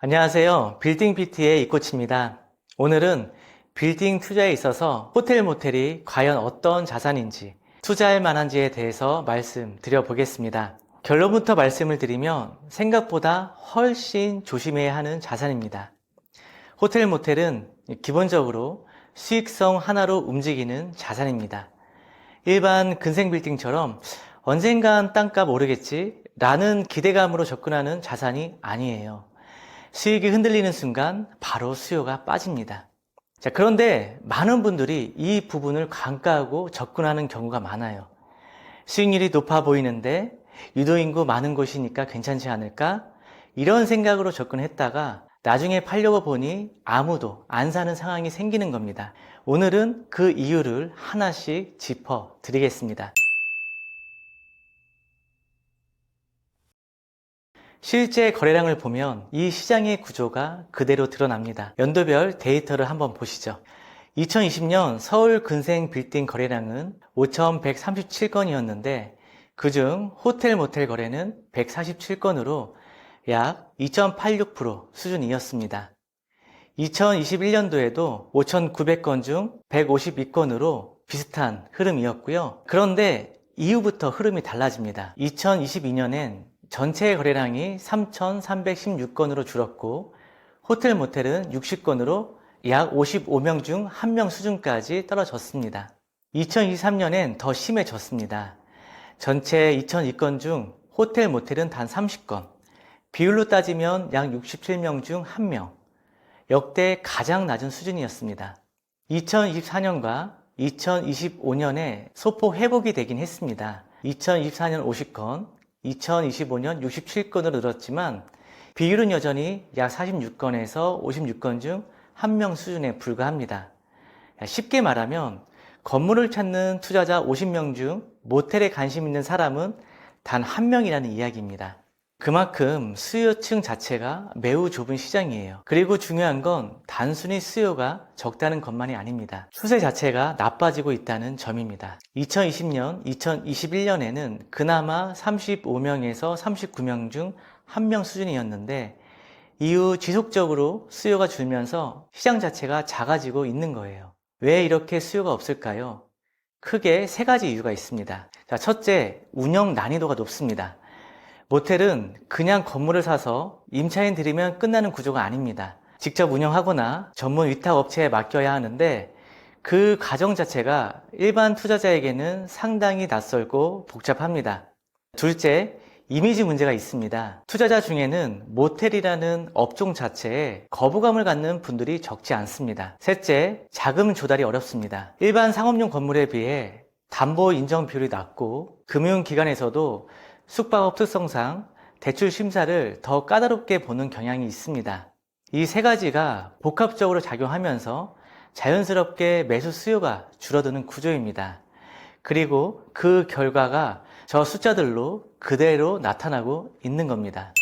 안녕하세요. 빌딩 PT의 이코치입니다. 오늘은 빌딩 투자에 있어서 호텔 모텔이 과연 어떤 자산인지 투자할 만한지에 대해서 말씀드려 보겠습니다. 결론부터 말씀을 드리면 생각보다 훨씬 조심해야 하는 자산입니다. 호텔 모텔은 기본적으로 수익성 하나로 움직이는 자산입니다. 일반 근생 빌딩처럼 언젠간 땅값 오르겠지 라는 기대감으로 접근하는 자산이 아니에요. 수익이 흔들리는 순간 바로 수요가 빠집니다. 자, 그런데 많은 분들이 이 부분을 간과하고 접근하는 경우가 많아요. 수익률이 높아 보이는데 유도인구 많은 곳이니까 괜찮지 않을까? 이런 생각으로 접근했다가 나중에 팔려고 보니 아무도 안 사는 상황이 생기는 겁니다. 오늘은 그 이유를 하나씩 짚어 드리겠습니다. 실제 거래량을 보면 이 시장의 구조가 그대로 드러납니다. 연도별 데이터를 한번 보시죠. 2020년 서울 근생 빌딩 거래량은 5,137건이었는데 그중 호텔 모텔 거래는 147건으로 약 2.86% 수준이었습니다. 2021년도에도 5,900건 중 152건으로 비슷한 흐름이었고요. 그런데 이후부터 흐름이 달라집니다. 2022년엔 전체 거래량이 3,316건으로 줄었고 호텔 모텔은 60건으로 약 55명 중 1명 수준까지 떨어졌습니다. 2023년엔 더 심해졌습니다. 전체 2,002건 중 호텔 모텔은 단 30건, 비율로 따지면 약 67명 중 1명, 역대 가장 낮은 수준이었습니다. 2024년과 2025년에 소폭 회복이 되긴 했습니다. 2024년 50건, 2025년 67건으로 늘었지만 비율은 여전히 약 46건에서 56건 중 1명 수준에 불과합니다. 쉽게 말하면 건물을 찾는 투자자 50명 중 모텔에 관심 있는 사람은 단 1명이라는 이야기입니다. 그만큼 수요층 자체가 매우 좁은 시장이에요. 그리고 중요한 건 단순히 수요가 적다는 것만이 아닙니다. 추세 자체가 나빠지고 있다는 점입니다. 2020년, 2021년에는 그나마 35명에서 39명 중 1명 수준이었는데 이후 지속적으로 수요가 줄면서 시장 자체가 작아지고 있는 거예요. 왜 이렇게 수요가 없을까요? 크게 세 가지 이유가 있습니다. 자, 첫째, 운영 난이도가 높습니다. 모텔은 그냥 건물을 사서 임차인 들이면 끝나는 구조가 아닙니다. 직접 운영하거나 전문 위탁업체에 맡겨야 하는데 그 과정 자체가 일반 투자자에게는 상당히 낯설고 복잡합니다. 둘째, 이미지 문제가 있습니다. 투자자 중에는 모텔이라는 업종 자체에 거부감을 갖는 분들이 적지 않습니다. 셋째, 자금 조달이 어렵습니다. 일반 상업용 건물에 비해 담보 인정 비율이 낮고 금융기관에서도 숙박업 특성상 대출 심사를 더 까다롭게 보는 경향이 있습니다. 이 세 가지가 복합적으로 작용하면서 자연스럽게 매수 수요가 줄어드는 구조입니다. 그리고 그 결과가 저 숫자들로 그대로 나타나고 있는 겁니다.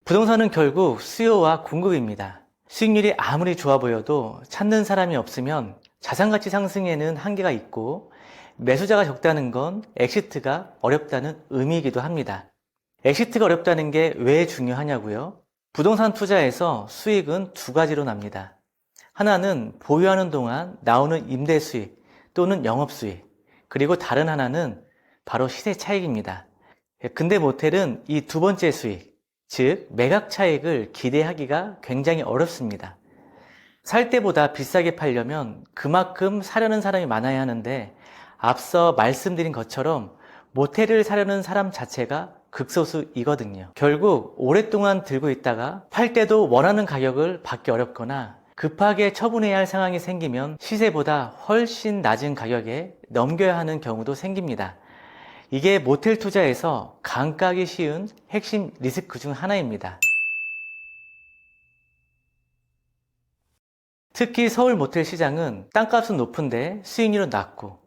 부동산은 결국 수요와 공급입니다. 수익률이 아무리 좋아 보여도 찾는 사람이 없으면 자산가치 상승에는 한계가 있고 매수자가 적다는 건 엑시트가 어렵다는 의미이기도 합니다. 엑시트가 어렵다는 게 왜 중요하냐고요? 부동산 투자에서 수익은 두 가지로 납니다. 하나는 보유하는 동안 나오는 임대 수익 또는 영업 수익, 그리고 다른 하나는 바로 시세 차익입니다. 근데 모텔은 이 두 번째 수익, 즉 매각 차익을 기대하기가 굉장히 어렵습니다. 살 때보다 비싸게 팔려면 그만큼 사려는 사람이 많아야 하는데 앞서 말씀드린 것처럼 모텔을 사려는 사람 자체가 극소수이거든요. 결국 오랫동안 들고 있다가 팔 때도 원하는 가격을 받기 어렵거나 급하게 처분해야 할 상황이 생기면 시세보다 훨씬 낮은 가격에 넘겨야 하는 경우도 생깁니다. 이게 모텔 투자에서 간과하기 쉬운 핵심 리스크 중 하나입니다. 특히 서울 모텔 시장은 땅값은 높은데 수익률은 낮고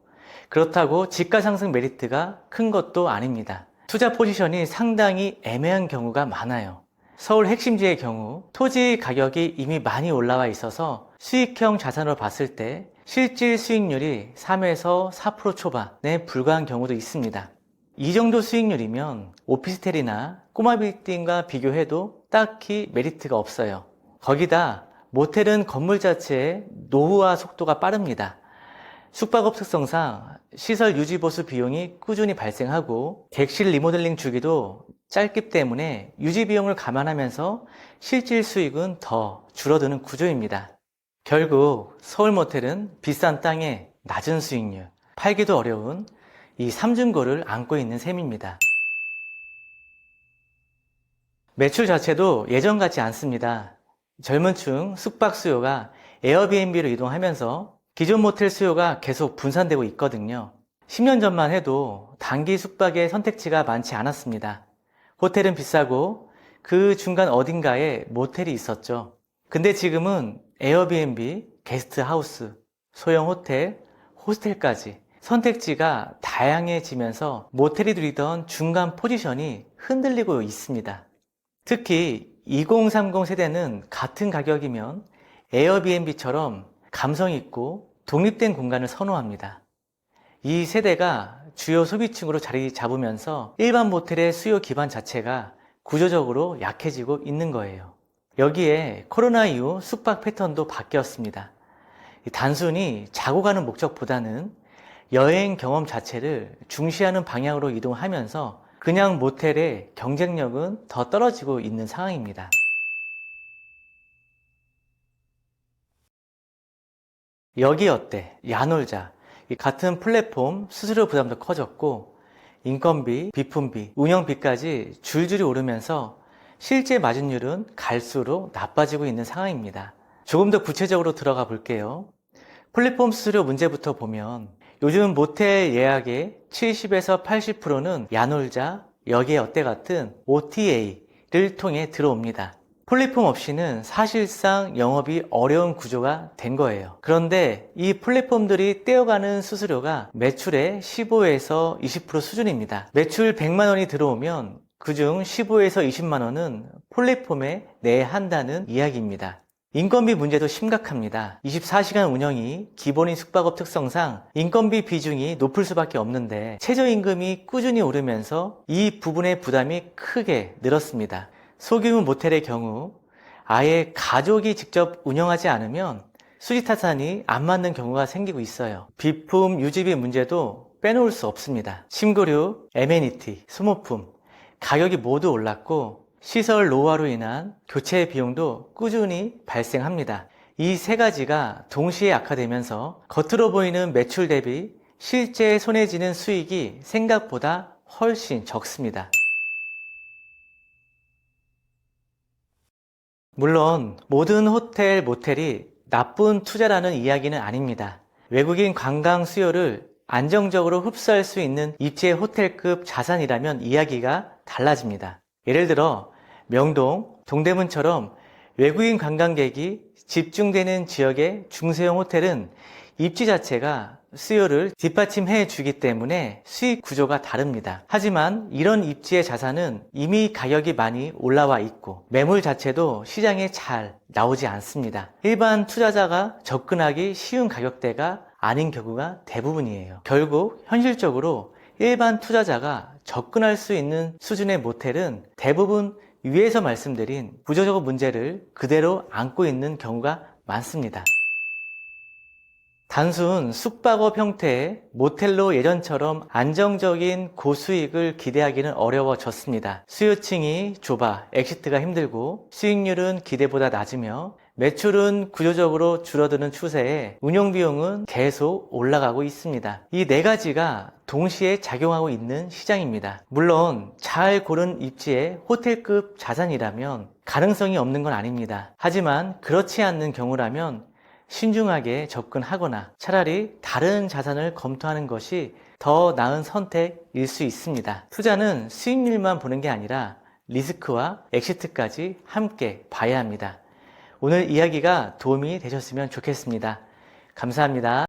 그렇다고 집가 상승 메리트가 큰 것도 아닙니다. 투자 포지션이 상당히 애매한 경우가 많아요. 서울 핵심지의 경우 토지 가격이 이미 많이 올라와 있어서 수익형 자산으로 봤을 때 실질 수익률이 3에서 4% 초반에 불과한 경우도 있습니다. 이 정도 수익률이면 오피스텔이나 꼬마 빌딩과 비교해도 딱히 메리트가 없어요. 거기다 모텔은 건물 자체의 노후화 속도가 빠릅니다. 숙박업 특성상 시설 유지 보수 비용이 꾸준히 발생하고 객실 리모델링 주기도 짧기 때문에 유지 비용을 감안하면서 실질 수익은 더 줄어드는 구조입니다. 결국 서울 모텔은 비싼 땅에 낮은 수익률, 팔기도 어려운 이 삼중고를 안고 있는 셈입니다. 매출 자체도 예전 같지 않습니다. 젊은 층 숙박 수요가 에어비앤비로 이동하면서 기존 모텔 수요가 계속 분산되고 있거든요. 10년 전만 해도 단기 숙박의 선택지가 많지 않았습니다. 호텔은 비싸고 그 중간 어딘가에 모텔이 있었죠. 근데 지금은 에어비앤비, 게스트하우스, 소형 호텔, 호스텔까지 선택지가 다양해지면서 모텔이 누리던 중간 포지션이 흔들리고 있습니다. 특히 2030 세대는 같은 가격이면 에어비앤비처럼 감성 있고 독립된 공간을 선호합니다. 이 세대가 주요 소비층으로 자리 잡으면서 일반 모텔의 수요 기반 자체가 구조적으로 약해지고 있는 거예요. 여기에 코로나 이후 숙박 패턴도 바뀌었습니다. 단순히 자고 가는 목적보다는 여행 경험 자체를 중시하는 방향으로 이동하면서 그냥 모텔의 경쟁력은 더 떨어지고 있는 상황입니다. 여기 어때? 야놀자. 같은 플랫폼 수수료 부담도 커졌고 인건비, 비품비, 운영비까지 줄줄이 오르면서 실제 마진율은 갈수록 나빠지고 있는 상황입니다. 조금 더 구체적으로 들어가 볼게요. 플랫폼 수수료 문제부터 보면 요즘 모텔 예약의 70에서 80%는 야놀자, 여기 어때 같은 OTA를 통해 들어옵니다. 플랫폼 없이는 사실상 영업이 어려운 구조가 된 거예요. 그런데 이 플랫폼들이 떼어가는 수수료가 매출의 15에서 20% 수준입니다. 매출 100만 원이 들어오면 그중 15에서 20만 원은 플랫폼에 내야 한다는 이야기입니다. 인건비 문제도 심각합니다. 24시간 운영이 기본인 숙박업 특성상 인건비 비중이 높을 수밖에 없는데 최저임금이 꾸준히 오르면서 이 부분의 부담이 크게 늘었습니다. 소규모 모텔의 경우 아예 가족이 직접 운영하지 않으면 수지타산이 안 맞는 경우가 생기고 있어요. 비품 유지비 문제도 빼놓을 수 없습니다. 침구류, 에메니티, 소모품 가격이 모두 올랐고 시설 노후화로 인한 교체 비용도 꾸준히 발생합니다. 이 세 가지가 동시에 악화되면서 겉으로 보이는 매출 대비 실제 손해지는 수익이 생각보다 훨씬 적습니다. 물론 모든 호텔, 모텔이 나쁜 투자라는 이야기는 아닙니다. 외국인 관광 수요를 안정적으로 흡수할 수 있는 입지의 호텔급 자산이라면 이야기가 달라집니다. 예를 들어 명동, 동대문처럼 외국인 관광객이 집중되는 지역의 중소형 호텔은 입지 자체가 수요를 뒷받침해 주기 때문에 수익 구조가 다릅니다. 하지만 이런 입지의 자산은 이미 가격이 많이 올라와 있고 매물 자체도 시장에 잘 나오지 않습니다. 일반 투자자가 접근하기 쉬운 가격대가 아닌 경우가 대부분이에요. 결국 현실적으로 일반 투자자가 접근할 수 있는 수준의 모텔은 대부분 위에서 말씀드린 구조적 문제를 그대로 안고 있는 경우가 많습니다. 단순 숙박업 형태의 모텔로 예전처럼 안정적인 고수익을 기대하기는 어려워졌습니다. 수요층이 좁아 엑시트가 힘들고 수익률은 기대보다 낮으며 매출은 구조적으로 줄어드는 추세에 운영비용은 계속 올라가고 있습니다. 이 네 가지가 동시에 작용하고 있는 시장입니다. 물론 잘 고른 입지의 호텔급 자산이라면 가능성이 없는 건 아닙니다. 하지만 그렇지 않는 경우라면 신중하게 접근하거나 차라리 다른 자산을 검토하는 것이 더 나은 선택일 수 있습니다. 투자는 수익률만 보는 게 아니라 리스크와 엑시트까지 함께 봐야 합니다. 오늘 이야기가 도움이 되셨으면 좋겠습니다. 감사합니다.